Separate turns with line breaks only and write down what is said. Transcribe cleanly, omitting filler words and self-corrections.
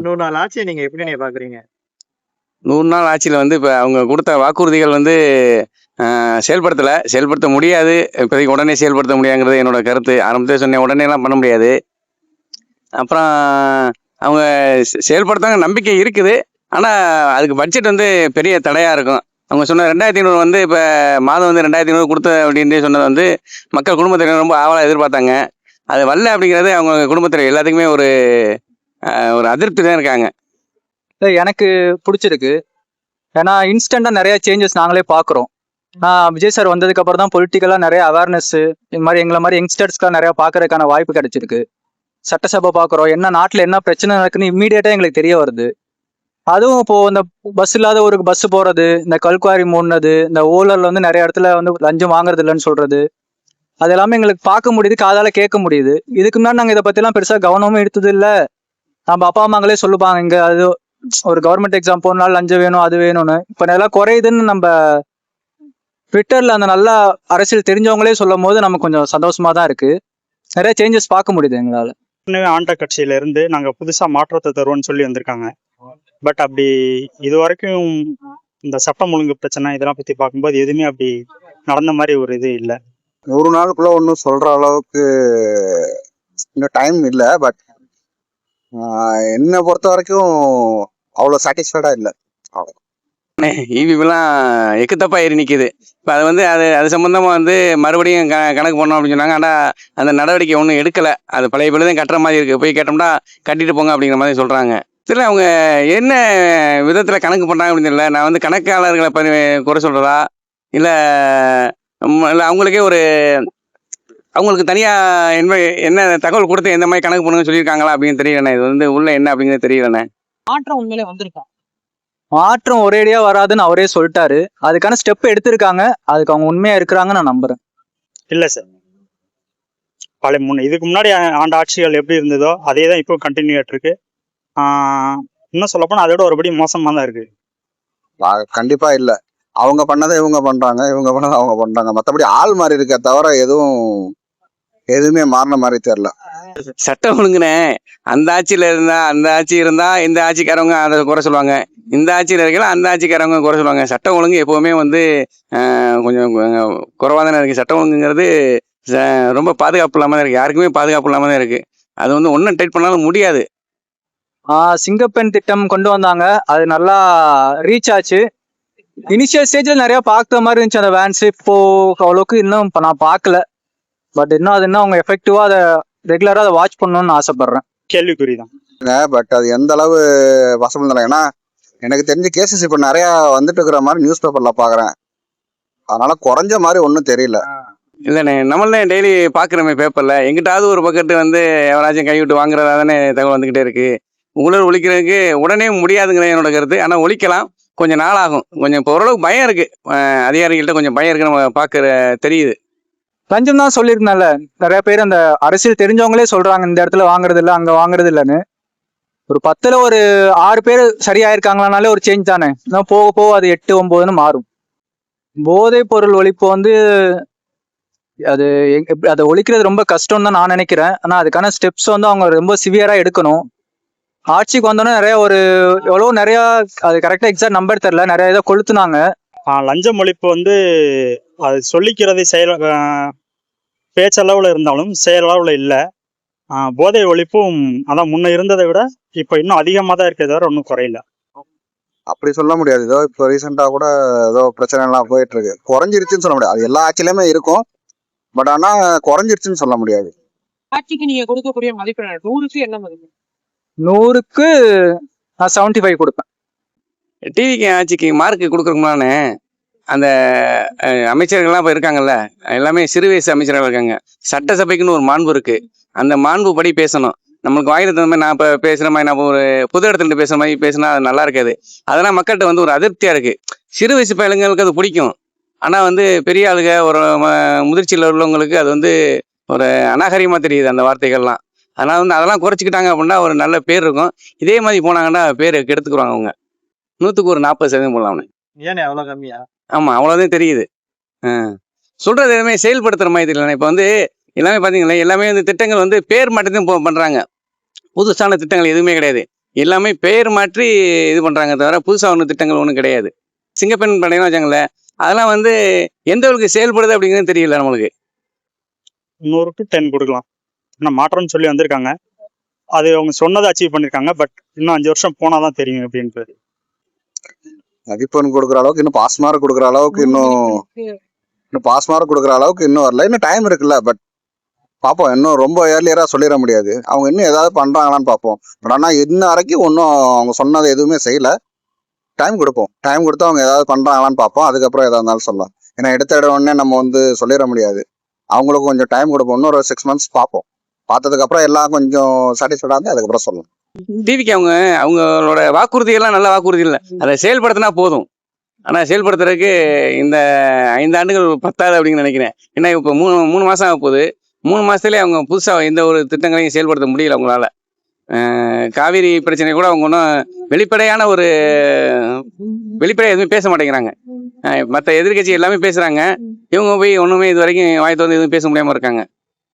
இன்னொரு நாள் ஆட்சியை நீங்க எப்படி நீங்க பாக்குறீங்க?
100 நாள் ஆட்சியில் வந்து இப்போ அவங்க கொடுத்த வாக்குறுதிகள் வந்து செயல்படுத்த முடியாது. இப்போதைக்கு உடனே செயல்படுத்த முடியாங்கிறது என்னோட கருத்து. ஆரம்பத்தில் சொன்னேன், உடனேலாம் பண்ண முடியாது. அப்புறம் அவங்க செயல்படுத்தாங்க நம்பிக்கை இருக்குது. ஆனால் அதுக்கு பட்ஜெட் வந்து பெரிய தடையாக இருக்கும். அவங்க சொன்ன 2500 வந்து இப்போ மாதம் வந்து 2500 கொடுத்த அப்படின்னு சொன்னது வந்து மக்கள் குடும்பத்தினர் ரொம்ப ஆவலாக எதிர்பார்த்தாங்க. அது வரல அப்படிங்கிறது அவங்க குடும்பத்தில் எல்லாத்துக்குமே ஒரு ஒரு அதிருப்தி தான் இருக்காங்க.
எனக்கு பிடிச்சிருக்கு. ஏன்னா இன்ஸ்டண்டா நிறைய சேஞ்சஸ் நாங்களே பாக்குறோம். விஜய் சார் வந்ததுக்கு அப்புறம் தான் பொலிட்டிக்கலா நிறைய அவேர்னஸ் இந்த மாதிரி எங்களை மாதிரி யங்ஸ்டர்ஸ்க்குலாம் நிறைய பாக்குறதுக்கான வாய்ப்பு கிடைச்சிருக்கு. சட்டசபை பாக்குறோம், என்ன நாட்டுல என்ன பிரச்சனை நடக்குன்னு இம்மீடியட்டா எங்களுக்கு தெரிய வருது. அதுவும் இப்போ இந்த பஸ் இல்லாத ஒரு பஸ் போறது, இந்த கல்குவாரி மூடினது, இந்த ஓலர்ல வந்து நிறைய இடத்துல வந்து லஞ்சம் வாங்குறது இல்லைன்னு சொல்றது, அது எல்லாமே எங்களுக்கு பார்க்க முடியுது, காதால கேட்க முடியுது. இதுக்கு முன்னாடி நாங்க இதை பத்தி எல்லாம் பெருசா கவனமும் எடுத்தது இல்ல. நம்ம அப்பா அம்மாங்களே சொல்லுவாங்க, இங்க அது ஒரு கவர்மெண்ட் எக்ஸாம் போனாலும் லஞ்சம் வேணும் அது வேணும்னு. இப்ப நல்லா குறையுதுன்னு நம்ம ட்விட்டர்ல அந்த நல்ல அரசியல் தெரிஞ்சவங்களே சொல்லும் போது நமக்கு கொஞ்சம் சந்தோஷமா தான் இருக்கு. நிறைய சேஞ்சஸ் பார்க்க முடியுது எங்களால.
ஆண்ட கட்சியில இருந்து நாங்க புதுசா மாற்றத்தை தருவோம்னு சொல்லி வந்திருக்காங்க. பட் அப்படி இது வரைக்கும் இந்த சட்டம் ஒழுங்கு பிரச்சனை இதெல்லாம் பத்தி பார்க்கும்போது எதுவுமே அப்படி நடந்த மாதிரி ஒரு இது இல்லை.
100 நாளுக்குள்ள ஒன்றும் சொல்ற அளவுக்கு இன்னும் டைம் இல்லை. பட் என்னை பொறுத்த வரைக்கும் அவ்வளோ சாட்டிஸ்ஃபைடா இல்லை.
ஈவிலாம் எக்கு தப்பா ஏறி நிற்கிது. இப்போ அது வந்து அது சம்மந்தமாக வந்து மறுபடியும் கணக்கு பண்ணோம் அப்படின்னு சொன்னாங்க. ஆனால் அந்த நடவடிக்கை ஒன்றும் எடுக்கலை. அது பழைய பிள்ளை தான் கட்டுற மாதிரி இருக்குது. போய் கேட்டோம்னா கட்டிட்டு போங்க அப்படிங்கிற மாதிரி சொல்கிறாங்க. சரி, அவங்க என்ன விதத்தில் கணக்கு பண்ணுறாங்க அப்படின்னு தெரியல. நான் வந்து கணக்காளர்களை குறை சொல்கிறதா இல்லை இல்லை அவங்களுக்கே ஒரு அவங்களுக்கு தனியாக என்ன தகவல் கொடுத்து எந்த மாதிரி கணக்கு பண்ணுங்கன்னு சொல்லியிருக்காங்களா அப்படின்னு தெரியலண்ணே. இது வந்து உள்ள என்ன அப்படிங்கிறது தெரியலண்ணே.
மாற்றம் உண்மையிலே வந்திருக்கா?
மாற்றம் ஒரேடியா வராதுன்னு அவரே சொல்லிட்டாரு. அதுக்கான ஸ்டெப் எடுத்திருக்காங்க. அதுக்கு அவங்க உண்மையா இருக்கிறாங்கன்னு நான் நம்புறேன்.
இல்லை சார், இதுக்கு முன்னாடி ஆண்ட ஆட்சிகள் எப்படி இருந்ததோ அதே தான் இப்போ கண்டினியூ ஆகிட்டு இருக்கு. இன்னும் சொல்லப்போனால் அதோட ஒருபடி மோசமாக தான் இருக்கு.
கண்டிப்பா இல்லை. அவங்க பண்ணதை இவங்க பண்றாங்க, இவங்க பண்ணதை அவங்க பண்றாங்க. மற்றபடி ஆள் மாறி இருக்க தவிர எதுவுமே மாறின மாதிரி தெரியல.
சட்டம் ஒழுங்குனே அந்த ஆட்சியில இருந்தா அந்த ஆட்சி இருந்தா இந்த ஆட்சிக்காரவங்க அதை குறை சொல்லுவாங்க, இந்த ஆட்சியில இருக்கலாம் அந்த ஆட்சிக்காரவங்க குறை சொல்லுவாங்க. சட்டம் ஒழுங்கு எப்பவுமே வந்து கொஞ்சம் குறைவா தானே இருக்கு. சட்டம் ஒழுங்குங்கிறது ரொம்ப பாதுகாப்பு இல்லாம தான் இருக்கு. யாருக்குமே பாதுகாப்பு இல்லாம தான் இருக்கு. அது வந்து ஒன்னும் டைட் பண்ணாலும் முடியாது.
சிங்கப்பெண் திட்டம் கொண்டு வந்தாங்க. அது நல்லா ரீச் ஆச்சு. இனிஷியல் ஸ்டேஜ்ல நிறைய பார்க்குற மாதிரி இருந்துச்சு அந்த வேன்ஸ். இப்போ அவ்வளோக்கு இன்னும் நான் பார்க்கல. பட் இன்னும் அது அவங்க எஃபெக்டிவா அதை ரெகுலரா அதை வாட்ச் பண்ணணும்னு ஆசைப்படுறேன்.
கேள்விக்குறிதான்.
பட் அது எந்த அளவு வசம் இல்லை. ஏன்னா எனக்கு தெரிஞ்ச கேசஸ் இப்போ நிறைய வந்துட்டு இருக்கிற மாதிரி நியூஸ் பேப்பர்ல பாக்குறேன். அதனால குறைஞ்ச மாதிரி ஒன்றும் தெரியல.
இல்லைண்ணே, நம்மளே டெய்லி பார்க்குறோமே பேப்பரில். எங்கிட்டாவது ஒரு பக்கெட்டு வந்து எவராச்சும் கைவிட்டு வாங்குறதா தானே தகவல் வந்துக்கிட்டே இருக்கு. ஊழல் ஒழிக்கிறதுக்கு உடனே முடியாதுங்கிறது என்னோட கருத்து. ஆனால் ஒழிக்கலாம், கொஞ்சம் நாள் ஆகும். கொஞ்சம் இப்போ ஓரளவுக்கு பயம் இருக்கு, அதிகாரிகள்கிட்ட கொஞ்சம் பயம் இருக்கு, நம்ம பார்க்குற தெரியுது.
லஞ்சம் தான் சொல்லியிருந்தேன்ல, நிறைய பேர் அந்த அரசியல் தெரிஞ்சவங்களே சொல்றாங்க இந்த இடத்துல வாங்குறது இல்லை அங்கே வாங்குறது இல்லைன்னு. ஒரு 10ல் ஒரு 6 பேர் சரியாயிருக்காங்களானாலே ஒரு சேஞ்ச் தானே. போக போக அது 8, 9ன்னு மாறும். போதைப் பொருள் ஒழிப்பு வந்து அது அதை ஒழிக்கிறது ரொம்ப கஷ்டம் தான் நான் நினைக்கிறேன். ஆனா அதுக்கான ஸ்டெப்ஸ் வந்து அவங்க ரொம்ப சிவியரா எடுக்கணும். ஆட்சிக்கு வந்தோன்னே நிறைய எவ்வளோ நிறைய அது கரெக்டா எக்ஸாக்ட் நம்பர் தெரியல, நிறைய இதை கொளுத்துனாங்க.
லஞ்சம் ஒழிப்பு வந்து அது சொல்லிக்கிறது பேச்சளவில் இருந்தாலும் செயலளவில் இல்லை. போதை ஒழிப்பும் அதான் முன்ன இருந்ததை விட இப்போ இன்னும் அதிகமாக தான் இருக்கிறத விட ஒன்றும் குறையில.
அப்படி சொல்ல முடியாது. ஏதோ இப்போ ரீசெண்டா கூட ஏதோ பிரச்சனை எல்லாம் போயிட்டு இருக்கு. குறைஞ்சிருச்சுன்னு சொல்ல முடியாது. அது எல்லா ஆட்சியிலுமே இருக்கும். பட் ஆனா குறைஞ்சிருச்சுன்னு சொல்ல முடியாது.
ஆட்சிக்கு நீங்க கொடுக்கக்கூடிய மதிப்பெண் 100க்கு என்ன மதிப்பு?
100க்கு நான் 75 கொடுப்பேன்.
டிவிக்கு ஆட்சிக்கு மார்க்கு கொடுக்குறோம்னானே அந்த அமைச்சர்கள்லாம் இப்போ இருக்காங்கல்ல, எல்லாமே சிறு வயசு அமைச்சர்கள் இருக்காங்க. சட்டசபைக்குன்னு ஒரு மாண்பு இருக்கு. அந்த மாண்பு படி பேசணும். நம்மளுக்கு வாயில தகுந்த மாதிரி நான் இப்போ பேசுகிற மாதிரி, நான் ஒரு பொது இடத்துல பேசுகிற மாதிரி பேசினா அது நல்லா இருக்காது. அதெல்லாம் மக்கள்கிட்ட வந்து ஒரு அதிருப்தியாக இருக்குது. சிறு வயசு பையன்களுக்கு அது பிடிக்கும். ஆனால் வந்து பெரிய ஆளுங்க ஒரு முதிர்ச்சியில் உள்ளவங்களுக்கு அது வந்து ஒரு அநாகரிகமாக தெரியுது அந்த வார்த்தைகள்லாம். அதனால் வந்து அதெல்லாம் குறைச்சிக்கிட்டாங்க அப்படின்னா ஒரு நல்ல பேர் இருக்கும். இதே மாதிரி போனாங்கன்னா பேர் கெடுத்துக்குருவாங்க அவங்க. 100க்கு ஒரு 40% போடலாம்.
ஏன் அவ்வளோ கம்மியா?
ஆமாம், அவ்வளோதான் தெரியுது. சொல்கிறது எதுவுமே செயல்படுத்துகிற மாதிரி தெரியல. இப்போ வந்து எல்லாமே பார்த்தீங்களா, எல்லாமே வந்து திட்டங்கள் வந்து பேர் மட்டும்தான் பண்ணுறாங்க. புதுசான திட்டங்கள் எதுவுமே கிடையாது. எல்லாமே பெயர் மாற்றி இது பண்ணுறாங்க தவிர புதுசாக ஒன்றும் திட்டங்கள் ஒன்றும் கிடையாது. சிங்கப்பெண் படையினா வச்சாங்களே, அதெல்லாம் வந்து எந்த அளவுக்கு செயல்படுது அப்படிங்கிறது தெரியல நம்மளுக்கு.
இன்னொரு டு 10 கொடுக்கலாம். ஆனால் மாற்றம்னு சொல்லி வந்திருக்காங்க. அது அவங்க சொன்னதை அச்சீவ் பண்ணியிருக்காங்க. பட் இன்னும் 5 வருஷம் போனால் தான் தெரியும் அப்படின்றது.
மதிப்பெண் கொடுக்குற அளவுக்கு இன்னும் பாஸ் மார்க் கொடுக்குற அளவுக்கு இன்னும் பாஸ் மார்க் கொடுக்குற அளவுக்கு இன்னும் வரல. இன்னும் டைம் இருக்குல்ல. பட் பார்ப்போம், இன்னும் ரொம்ப ஏர்லியராக சொல்லிட முடியாது. அவங்க இன்னும் ஏதாவது பண்ணுறாங்களான்னு பார்ப்போம். பட் ஆனால் இன்ன வரைக்கும் ஒன்றும் அவங்க சொன்னதை எதுவுமே செய்யலை. டைம் கொடுப்போம். டைம் கொடுத்து அவங்க ஏதாவது பண்ணுறாங்களான்னு பார்ப்போம். அதுக்கப்புறம் எதாக இருந்தாலும் சொல்லலாம். ஏன்னா எடுத்த உடனே நம்ம வந்து சொல்லிட முடியாது. அவங்களுக்கும் கொஞ்சம் டைம் கொடுப்போம். இன்னொரு 6 months பார்ப்போம். பார்த்ததுக்கப்புறம் எல்லாம் கொஞ்சம் சாட்டிஸ்ஃபைடாக இருந்தால் அதுக்கப்புறம் சொல்லலாம்.
டிவிக்கு அவங்களோட வாக்குறுதிகள்லாம் நல்ல வாக்குறுதி இல்லை, அதை செயல்படுத்தினா போதும். ஆனால் செயல்படுத்துறதுக்கு இந்த 5 ஆண்டுகள் பத்தாது அப்படின்னு நினைக்கிறேன். ஏன்னா இப்போ 3 மாதம் ஆக போகுது. 3 மாதத்துலேயே அவங்க புதுசாக எந்த ஒரு திட்டங்களையும் செயல்படுத்த முடியல அவங்களால. காவிரி பிரச்சனை கூட அவங்க ஒன்றும் வெளிப்படையாக எதுவுமே பேச மாட்டேங்கிறாங்க. மற்ற எதிர்கட்சி எல்லாமே பேசுகிறாங்க, இவங்க போய் ஒன்றுமே இது வரைக்கும் வாய் திறந்து எதுவும் பேச முடியாமல் இருக்காங்க.